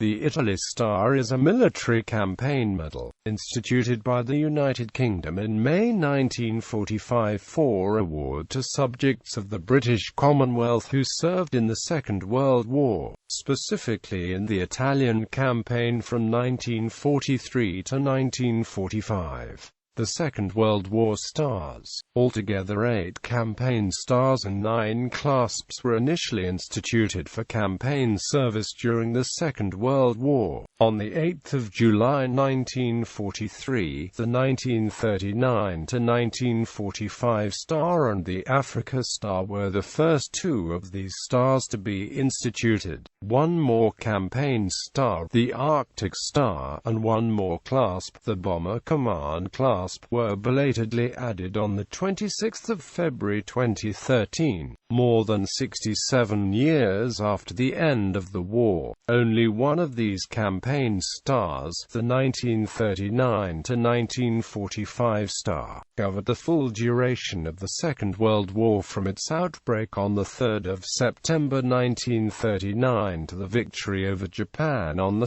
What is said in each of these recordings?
The Italy Star is a military campaign medal, instituted by the United Kingdom in May 1945 for award to subjects of the British Commonwealth who served in the Second World War, specifically in the Italian campaign from 1943 to 1945. The Second World War stars, altogether 8 campaign stars and 9 clasps, were initially instituted for campaign service during the Second World War. On 8 July 1943, the 1939–1945 Star and the Africa Star were the first 2 of these stars to be instituted. One more campaign star, the Arctic Star, and one more clasp, the Bomber Command Clasp, were belatedly added on 26 February 2013, more than 67 years after the end of the war. Only one of these campaign stars, the 1939–1945 Star, covered the full duration of the Second World War from its outbreak on 3 September 1939 to the victory over Japan on 2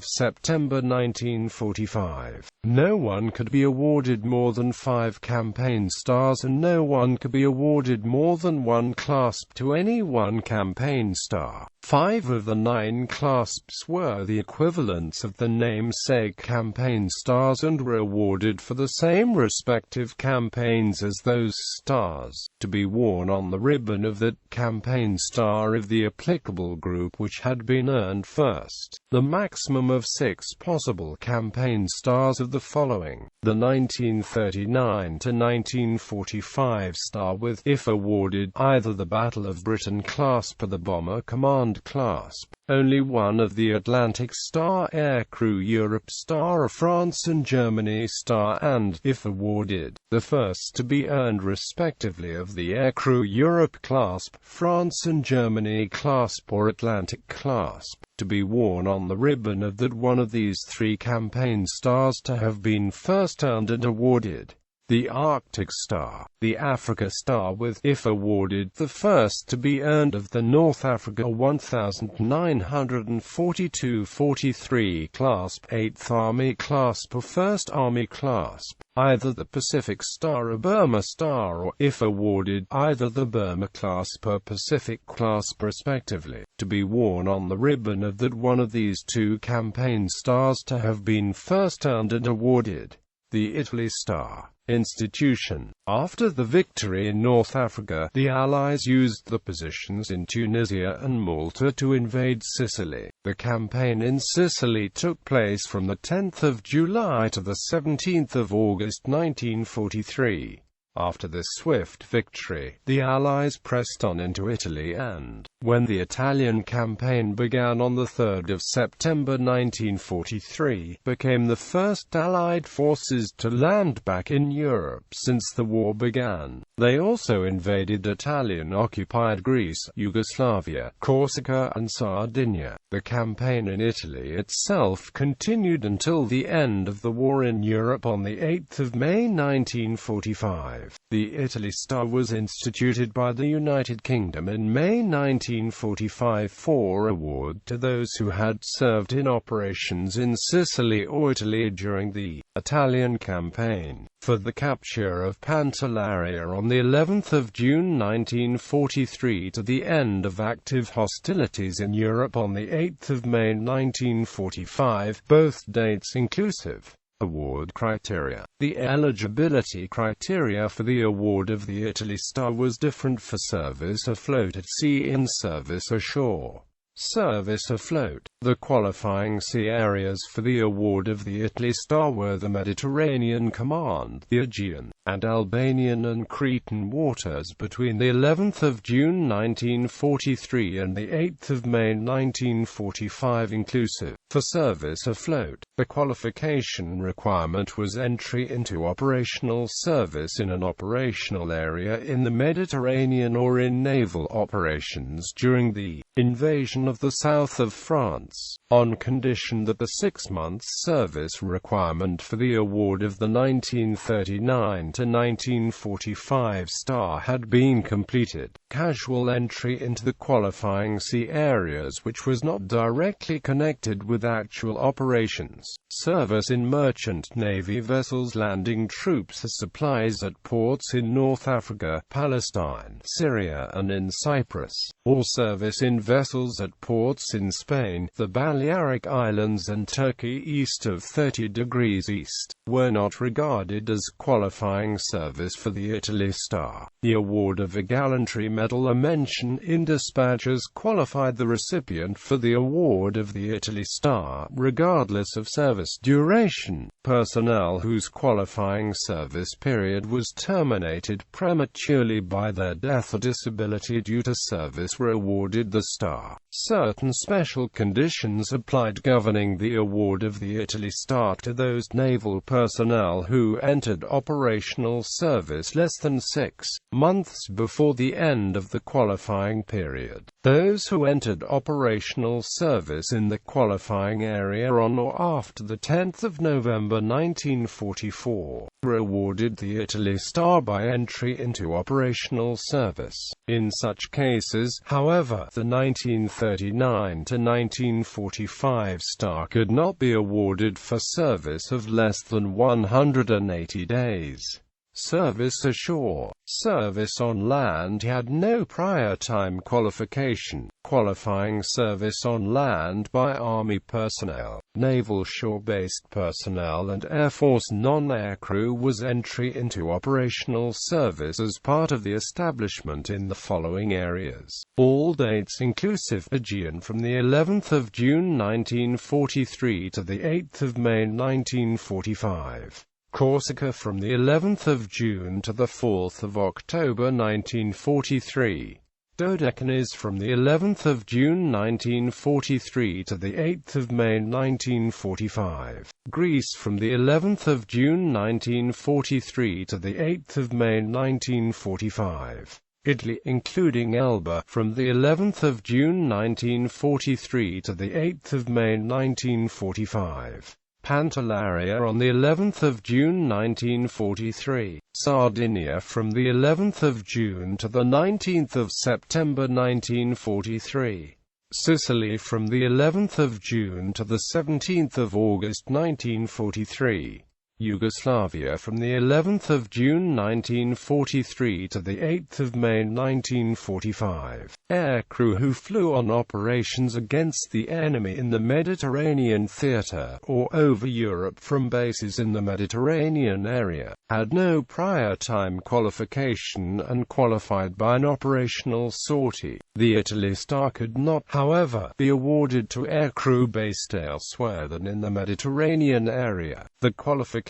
September 1945. No one could be awarded more than 5 campaign stars, and no one could be awarded more than 1 clasp to any one campaign star. 5 of the 9 clasps were the equivalents of the namesake campaign stars and were awarded for the same respective campaigns as those stars, to be worn on the ribbon of that campaign star of the applicable group which had been earned first. The maximum of 6 possible campaign stars of the following: the 1939–1945 Star with, if awarded, either the Battle of Britain clasp or the Bomber Command clasp. Only one of the Atlantic Star, Aircrew Europe Star, France and Germany Star, and, if awarded, the first to be earned respectively of the Aircrew Europe clasp, France and Germany clasp or Atlantic clasp, to be worn on the ribbon of that one of these 3 campaign stars to have been first earned and awarded. The Arctic Star, the Africa Star with, if awarded, the first to be earned of the North Africa 1942–43 clasp, 8th Army clasp or 1st Army clasp, either the Pacific Star or Burma Star, or, if awarded, either the Burma clasp or Pacific clasp respectively, to be worn on the ribbon of that one of these 2 campaign stars to have been first earned and awarded. The Italy Star institution. After the victory in North Africa, the Allies used the positions in Tunisia and Malta to invade Sicily. The campaign in Sicily took place from the 10th of July to the 17th of August 1943. After this swift victory, the Allies pressed on into Italy and, when the Italian campaign began on 3 September 1943, became the first Allied forces to land back in Europe since the war began. They also invaded Italian-occupied Greece, Yugoslavia, Corsica and Sardinia. The campaign in Italy itself continued until the end of the war in Europe on 8 May 1945. The Italy Star was instituted by the United Kingdom in May 1945 for award to those who had served in operations in Sicily or Italy during the Italian campaign. For the capture of Pantelleria on the 11th of June 1943 to the end of active hostilities in Europe on the 8th of May 1945, both dates inclusive. Award criteria. The eligibility criteria for the award of the Italy Star was different for service afloat at sea and service ashore. Service afloat. The qualifying sea areas for the award of the Italy Star were the Mediterranean Command, the Aegean, and Albanian and Cretan waters between the 11th of June 1943 and the 8th of May 1945 inclusive. For service afloat, the qualification requirement was entry into operational service in an operational area in the Mediterranean or in naval operations during the invasion of the south of France, on condition that the 6-month service requirement for the award of the 1939–1945 star had been completed. Casual entry into the qualifying sea areas which was not directly connected with actual operations. Service in merchant navy vessels landing troops as supplies at ports in North Africa, Palestine, Syria and in Cyprus. Or service in vessels at ports in Spain, the Balearic Islands and Turkey east of 30 degrees east, were not regarded as qualifying service for the Italy Star. The award of a gallantry medal, a mention in dispatches, qualified the recipient for the award of the Italy Star, regardless of service duration. Personnel whose qualifying service period was terminated prematurely by their death or disability due to service were awarded the star. Certain special conditions applied governing the award of the Italy Star to those naval personnel who entered operational service less than 6 months before the end of the qualifying period. Those who entered operational service in the qualifying area on or after the 10th of November 1944 were awarded the Italy Star by entry into operational service. In such cases, however, the 1939–1945 star could not be awarded for service of less than 180 days. Service ashore. Service on land had no prior time qualification. Qualifying service on land by Army personnel, naval shore-based personnel and Air Force non-air crew was entry into operational service as part of the establishment in the following areas. All dates inclusive: Aegean from the 11th of June 1943 to the 8th of May 1945. Corsica from the 11th of June to the 4th of October 1943. Dodecanese from the 11th of June 1943 to the 8th of May 1945. Greece from the 11th of June 1943 to the 8th of May 1945. Italy, including Elba, from the 11th of June 1943 to the 8th of May 1945. Pantellaria on the 11th of June 1943. Sardinia from the 11th of June to the 19th of September 1943. Sicily from the 11th of June to the 17th of August 1943. Yugoslavia from the 11th of June 1943 to the 8th of May 1945. Aircrew who flew on operations against the enemy in the Mediterranean theater, or over Europe from bases in the Mediterranean area, had no prior time qualification and qualified by an operational sortie. The Italy Star could not, however, be awarded to aircrew based elsewhere than in the Mediterranean area. The qualification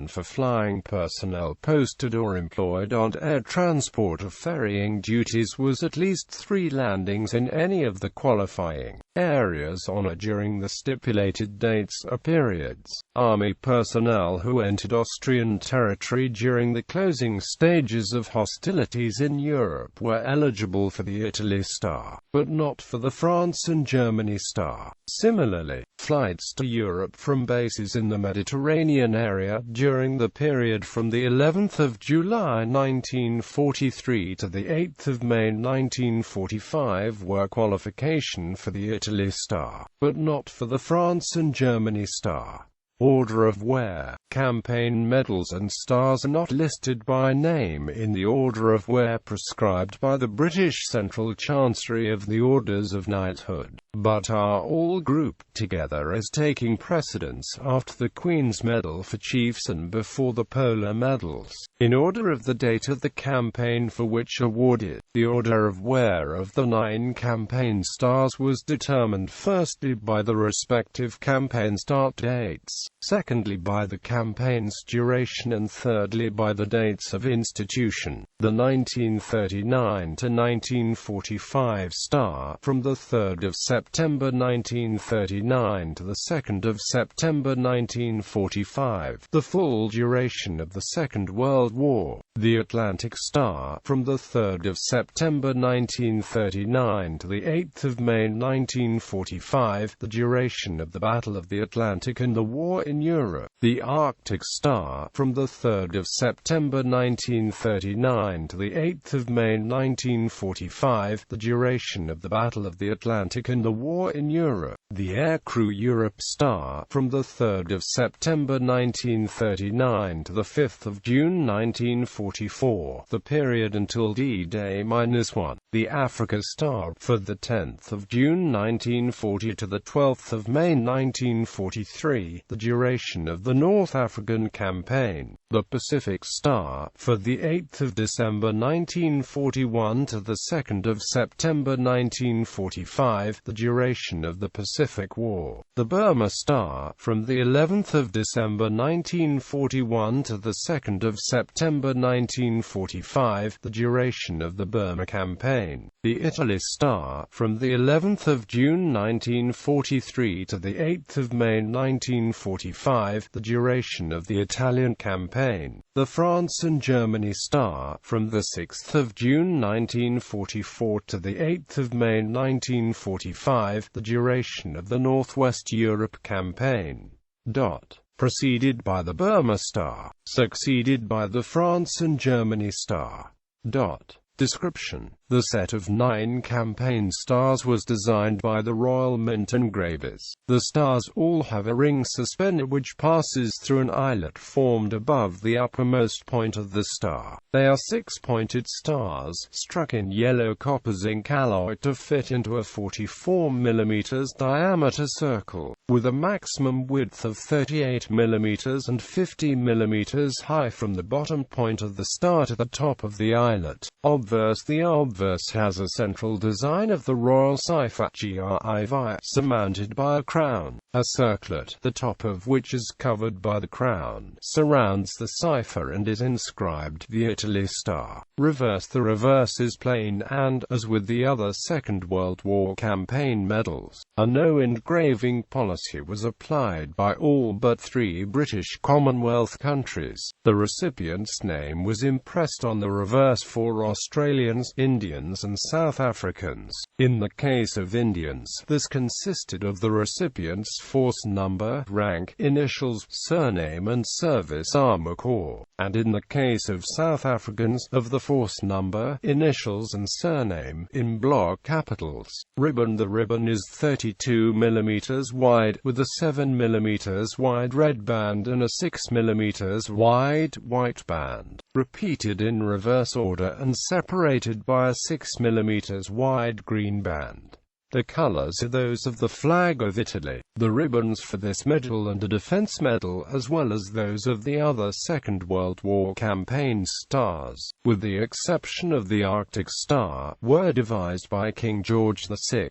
for flying personnel posted or employed on air transport or ferrying duties was at least 3 landings in any of the qualifying areas on or during the stipulated dates or periods. Army personnel who entered Austrian territory during the closing stages of hostilities in Europe were eligible for the Italy Star, but not for the France and Germany Star. Similarly, flights to Europe from bases in the Mediterranean area during the period from the 11th of July 1943 to the 8th of May 1945 were qualification for the Italy Star, but not for the France and Germany Star. Order of wear. Campaign medals and stars are not listed by name in the order of wear prescribed by the British Central Chancery of the Orders of Knighthood, but are all grouped together as taking precedence after the Queen's Medal for Chiefs and before the Polar Medals, in order of the date of the campaign for which awarded. The order of wear of the 9 campaign stars was determined firstly by the respective campaign start dates, secondly by the campaign's duration, and thirdly by the dates of institution. The 1939 to 1945 star, from the 3rd of September 1939 to the 2nd of September 1945, the full duration of the Second World War. The Atlantic Star, from the 3rd of September 1939 to the 8th of May 1945, the duration of the Battle of the Atlantic and the war in Europe. The Arctic Star, from the 3rd of September 1939 to the 8th of May 1945, the duration of the Battle of the Atlantic and the war in Europe. The Aircrew Europe Star, from the 3rd of September 1939 to the 5th of June 1944, the period until D-Day-1. The Africa Star, for the 10th of June 1940 to the 12th of May 1943, the duration of the North African Campaign. The Pacific Star, for the 8th of December 1941 to the 2nd of September 1945, the duration of the Pacific War. The Burma Star, from the 11th of December 1941 to the 2nd of September 1945, the duration of the Burma Campaign. The Italy Star, from the 11th of June 1943 to the 8th of May 1945, the duration of the Italian Campaign. The France and Germany Star, from the 6th of June 1944 to the 8th of May 1945, the duration of the Northwest Europe Campaign. Preceded by the Burma Star, succeeded by the France and Germany Star. Description: the set of 9 campaign stars was designed by the Royal Mint engravers. The stars all have a ring suspended which passes through an eyelet formed above the uppermost point of the star. They are 6-pointed stars, struck in yellow copper zinc alloy to fit into a 44 mm diameter circle, with a maximum width of 38 mm and 50 mm high from the bottom point of the star to the top of the eyelet. The obverse has a central design of the royal cipher GRIV surmounted by a crown. A circlet, the top of which is covered by the crown, surrounds the cipher and is inscribed the Italy Star. The reverse is plain and, as with the other Second World War campaign medals, a no engraving policy was applied by all but 3 British Commonwealth countries. The recipient's name was impressed on the reverse for Australians, Indians and South Africans. In the case of Indians, this consisted of the recipient's force number, rank, initials, surname and service armour corps, and in the case of South Africans, of the force number, initials and surname, in block capitals. The ribbon is 32 mm wide, with a 7 mm wide red band and a 6 mm wide white band, repeated in reverse order and separated by a 6 mm wide green band. The colors are those of the flag of Italy. The ribbons for this medal and a defense medal, as well as those of the other Second World War campaign stars, with the exception of the Arctic Star, were devised by King George VI.